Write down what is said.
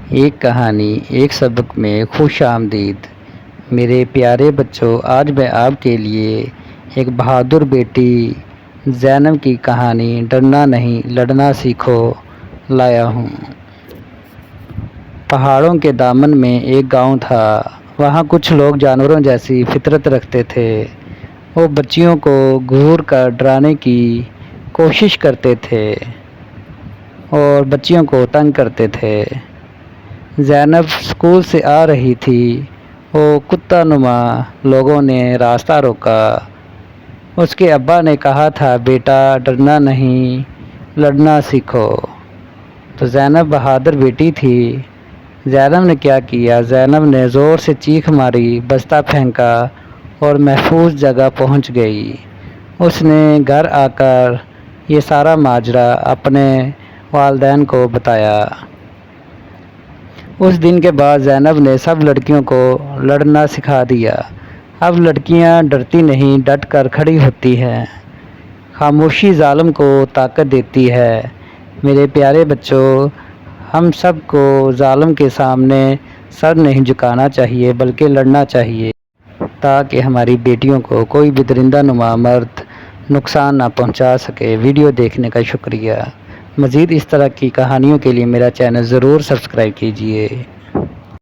ایک کہانی ایک سبق میں خوش آمدید۔ میرے پیارے بچوں، آج میں آپ کے لیے ایک بہادر بیٹی زینب کی کہانی ڈرنا نہیں لڑنا سیکھو لایا ہوں۔ پہاڑوں کے دامن میں ایک گاؤں تھا۔ وہاں کچھ لوگ جانوروں جیسی فطرت رکھتے تھے۔ وہ بچیوں کو گھور کر ڈرانے کی کوشش کرتے تھے اور بچیوں کو تنگ کرتے تھے۔ زینب اسکول سے آ رہی تھی۔ وہ کتا نما لوگوں نے راستہ روکا۔ اس کے ابا نے کہا تھا، بیٹا ڈرنا نہیں لڑنا سیکھو۔ تو زینب بہادر بیٹی تھی۔ زینب نے کیا کیا؟ زینب نے زور سے چیخ ماری، بستہ پھینکا اور محفوظ جگہ پہنچ گئی۔ اس نے گھر آ کر یہ سارا ماجرا اپنے والدین کو بتایا۔ اس دن کے بعد زینب نے سب لڑکیوں کو لڑنا سکھا دیا۔ اب لڑکیاں ڈرتی نہیں، ڈٹ کر کھڑی ہوتی ہیں۔ خاموشی ظالم کو طاقت دیتی ہے۔ میرے پیارے بچوں، ہم سب کو ظالم کے سامنے سر نہیں جھکانا چاہیے بلکہ لڑنا چاہیے، تاکہ ہماری بیٹیوں کو کوئی بھی درندہ نما مرد نقصان نہ پہنچا سکے۔ ویڈیو دیکھنے کا شکریہ۔ مزید اس طرح کی کہانیوں کے لیے میرا چینل ضرور سبسکرائب کیجیے۔